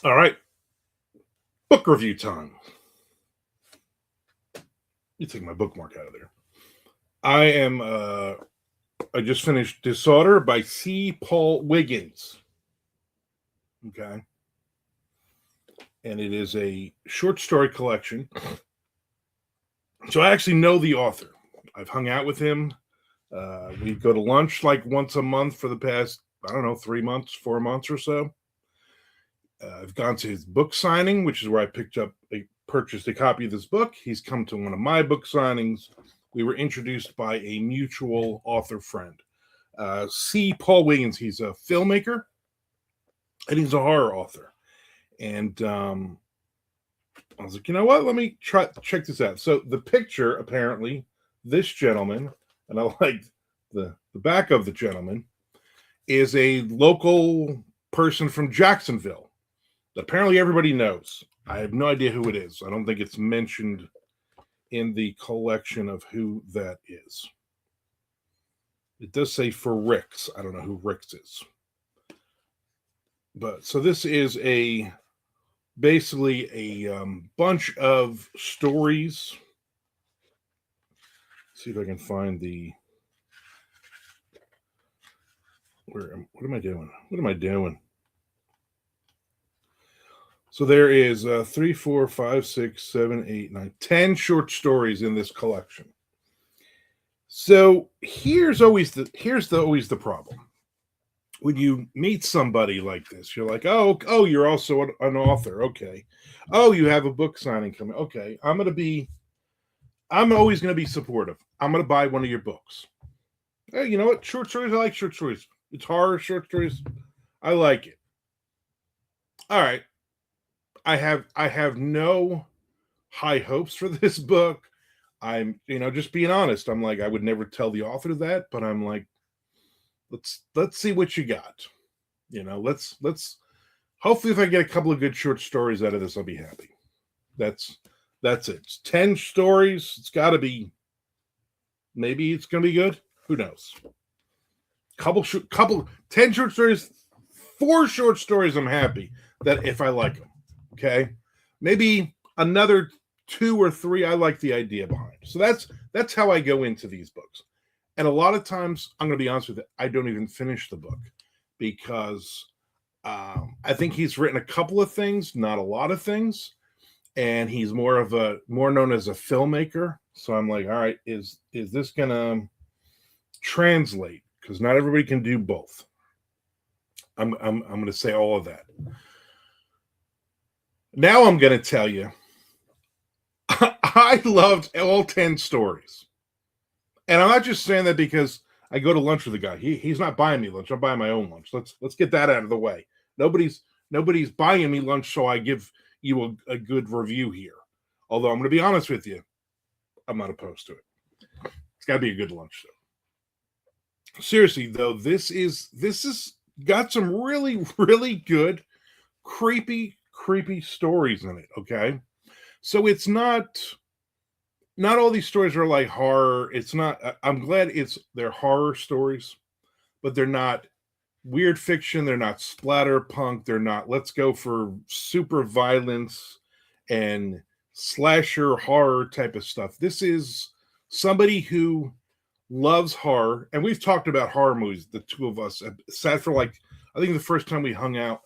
All right, book review time. You take my bookmark out of there. I am. I just finished Disorder by C. Paul Wiggins. Okay, and it is a short story collection. So I actually know the author. I've hung out with him. We go to lunch like once a month for the past, I don't know, 3 months, 4 months or so. I've gone to his book signing, which is where purchased a copy of this book. He's come to one of my book signings. We were introduced by a mutual author friend. C. Paul Wiggins, he's a filmmaker and he's a horror author. And I was like, you know what? Let me check this out. So the picture, apparently, this gentleman, and I like the back of the gentleman, is a local person from Jacksonville that apparently everybody knows. I have no idea who it is. I don't think it's mentioned in the collection of who that is. It does say for Ricks. I don't know who Ricks is. But so this is basically a bunch of stories. Let's see if I can find what am I doing? What am I doing? So there is 3, 4, 5, 6, 7, 8, 9, 10 short stories in this collection. So here's always the problem. When you meet somebody like this, you're like, oh, you're also an author. Okay. Oh, you have a book signing coming. Okay. I'm always going to be supportive. I'm going to buy one of your books. Hey, you know what? Short stories. I like short stories. It's horror, short stories. I like it. All right. I have no high hopes for this book. I'm, just being honest. I'm like, I would never tell the author that, but I'm like, let's see what you got. Let's hopefully if I get a couple of good short stories out of this, I'll be happy. That's it. It's 10 stories. It's got to be. Maybe it's gonna be good. Who knows? Couple 10 short stories, 4 short stories. I'm happy that if I like them. Okay, maybe another 2 or 3. I like the idea behind. So that's how I go into these books. And a lot of times, I'm going to be honest with you, I don't even finish the book because I think he's written a couple of things, not a lot of things, and he's more known as a filmmaker. So I'm like, all right, is this going to translate? Because not everybody can do both. I'm going to say all of that. Now I'm going to tell you, I loved all 10 stories. And I'm not just saying that because I go to lunch with the guy. He's not buying me lunch. I'm buying my own lunch. Let's get that out of the way. Nobody's buying me lunch, so I give you a good review here. Although I'm going to be honest with you, I'm not opposed to it. It's got to be a good lunch, though. Seriously, though, this is got some really, really good, creepy stories in it. Okay, so it's not all these stories are like horror. It's not. I'm glad they're horror stories, but they're not weird fiction. They're not splatterpunk. They're not let's go for super violence and slasher horror type of stuff. This is somebody who loves horror, and we've talked about horror movies. The two of us sat for I think the first time we hung out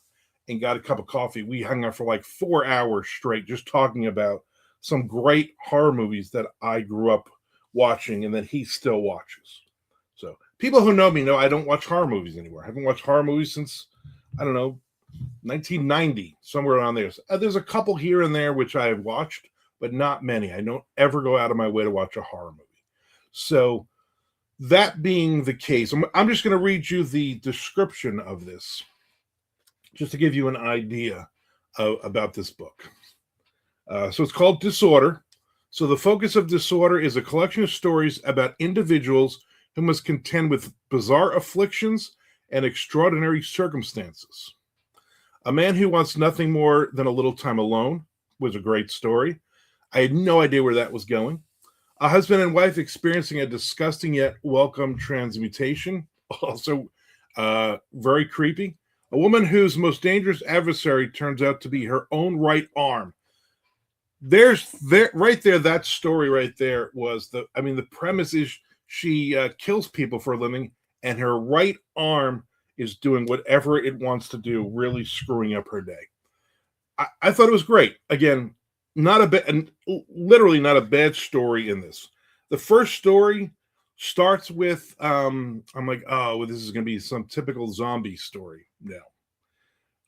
and got a cup of coffee, we hung out for like 4 hours straight, just talking about some great horror movies that I grew up watching and that he still watches. So people who know me know I don't watch horror movies anymore. I haven't watched horror movies since, I don't know, 1990, somewhere around there. There's a couple here and there which I have watched, but not many. I don't ever go out of my way to watch a horror movie. So that being the case, I'm just going to read you the description of this just to give you an idea about this book. So it's called Disorder. So the focus of Disorder is a collection of stories about individuals who must contend with bizarre afflictions and extraordinary circumstances. A Man Who Wants Nothing More Than a Little Time Alone was a great story. I had no idea where that was going. A husband and wife experiencing a disgusting yet welcome transmutation. Also very creepy. A woman whose most dangerous adversary turns out to be her own right arm. Right there. That story right there was the premise is she kills people for a living, and her right arm is doing whatever it wants to do, really screwing up her day. I thought it was great. Again, not a bad, literally not a bad story in this. The first story starts with I'm like, oh, well, this is going to be some typical zombie story. No,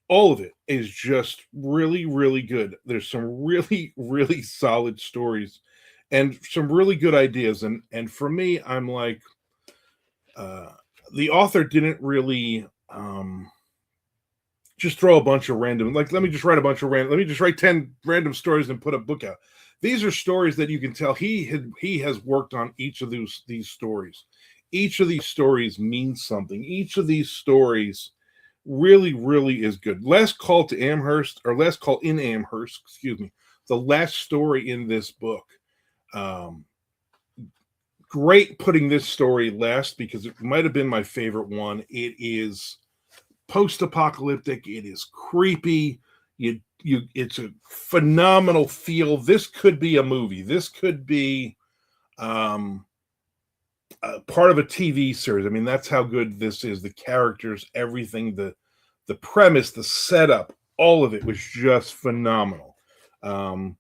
all of it is just really, really good. There's some really, really solid stories and some really good ideas. And for me, I'm like, uh, the author didn't really just throw a bunch of random, like, let me just write 10 random stories and put a book out. These are stories that you can tell he has worked on each of these stories. Each of these stories means something. Each of these stories really, really is good. Last Call in Amherst, excuse me, the last story in this book. Great putting this story last because it might have been my favorite one. It is post-apocalyptic. It is creepy. It's a phenomenal feel. This could be a movie. This could be part of a TV series. I mean, that's how good this is. The characters, everything, the premise, the setup, all of it was just phenomenal. And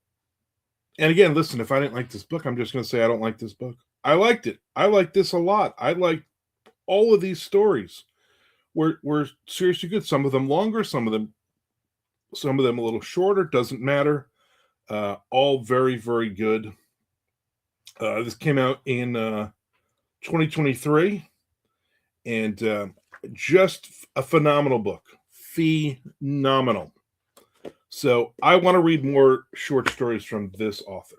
again, listen, if I didn't like this book, I'm just going to say I don't like this book. I liked it. I liked this a lot. I liked all of these stories. Were seriously good. Some of them longer, some of them a little shorter. Doesn't matter. All very, very good. This came out in 2023, and just a phenomenal book. Phenomenal. So I want to read more short stories from this author.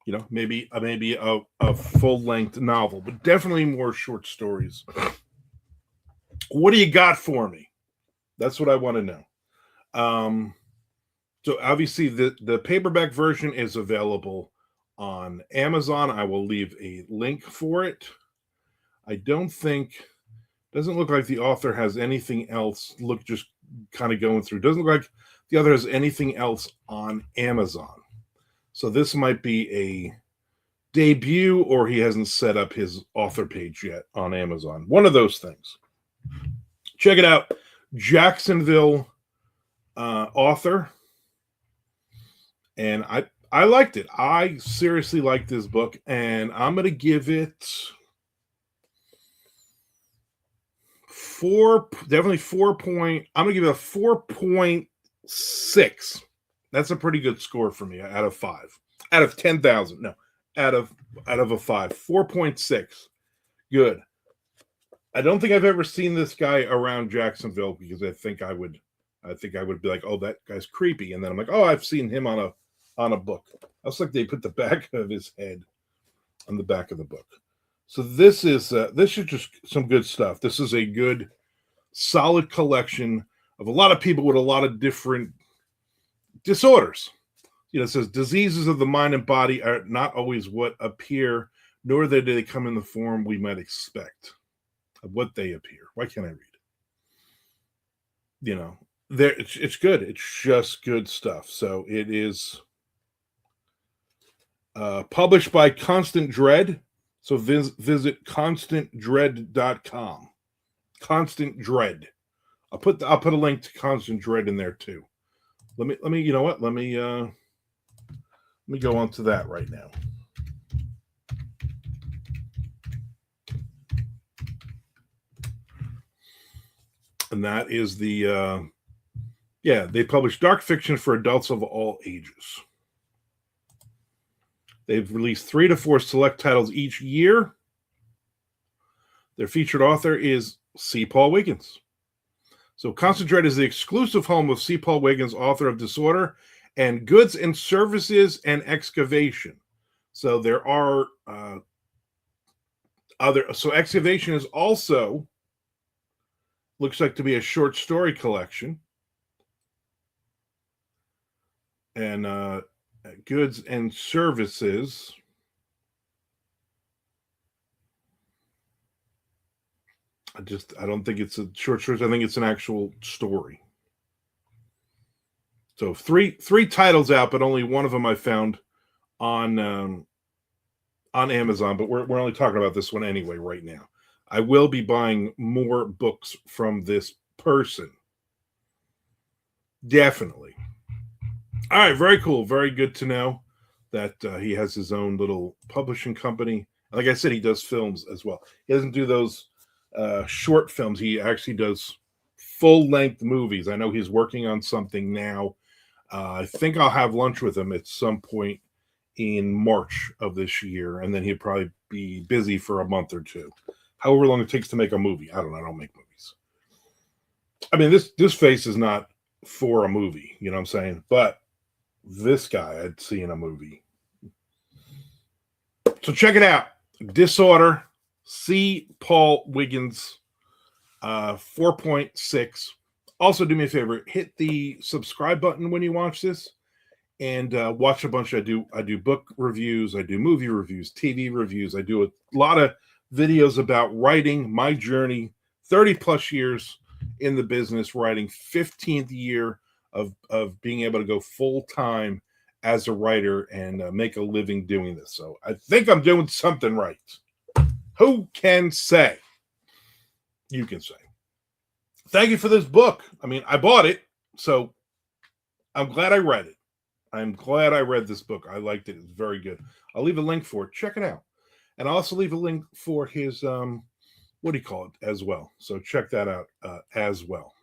You know, maybe a full-length novel, but definitely more short stories. What do you got for me? That's what I want to know. So obviously the paperback version is available on Amazon. I will leave a link for it. I doesn't look like the author has anything else. Just kind of going through. Doesn't look like the author has anything else on Amazon. So this might be a debut, or he hasn't set up his author page yet on Amazon. One of those things. Check it out. Jacksonville author. And I liked it. I seriously liked this book, and I'm going to give it definitely 4 point. I'm going to give it a 4.6. That's a pretty good score for me out of 5. Out of 10,000. No, out of a 5. 4.6. Good. I don't think I've ever seen this guy around Jacksonville, because I think I would be like, oh, that guy's creepy. And then I'm like, oh, I've seen him on a book. It's like they put the back of his head on the back of the book. So this is just some good stuff. This is a good, solid collection of a lot of people with a lot of different disorders. You know, it says diseases of the mind and body are not always what appear, nor do they come in the form we might expect of what they appear. Why can't I read? You know, it's good. It's just good stuff. So it is published by Constant Dread. So visit constantdread.com. Constant Dread. I'll put a link to Constant Dread in there too. Let me you know what? Let me go on to that right now. And that is they publish dark fiction for adults of all ages. They've released 3 to 4 select titles each year. Their featured author is C. Paul Wiggins. So Constant Dread is the exclusive home of C. Paul Wiggins, author of Disorder and Goods and Services and Excavation. So there are so Excavation is also, looks like to be a short story collection. And Goods and Services I don't think it's a short story. I think it's an actual story. So three titles out, but only one of them I found on Amazon. But we're only talking about this one anyway right now. I will be buying more books from this person. Definitely. All right, very cool. Very good to know that he has his own little publishing company. Like I said, he does films as well. He doesn't do those short films. He actually does full-length movies. I know he's working on something now. I think I'll have lunch with him at some point in March of this year, and then he'd probably be busy for a month or two. However long it takes to make a movie. I don't know. I don't make movies. I mean, this face is not for a movie. You know what I'm saying? But this guy I'd see in a movie. So check it out. Disorder. See Paul Wiggins. 4.6. Also, do me a favor. Hit the subscribe button when you watch this. And watch a bunch. I do book reviews. I do movie reviews, TV reviews. I do a lot of videos about writing, my journey, 30 plus years in the business, writing, 15th year of being able to go full time as a writer and make a living doing this. So I think I'm doing something right. Who can say? You can say. Thank you for this book. I mean, I bought it, so I'm glad I read it. I'm glad I read this book. I liked it. It's very good. I'll leave a link for it. Check it out. And I'll also leave a link for his, what do you call it, as well. So check that out as well.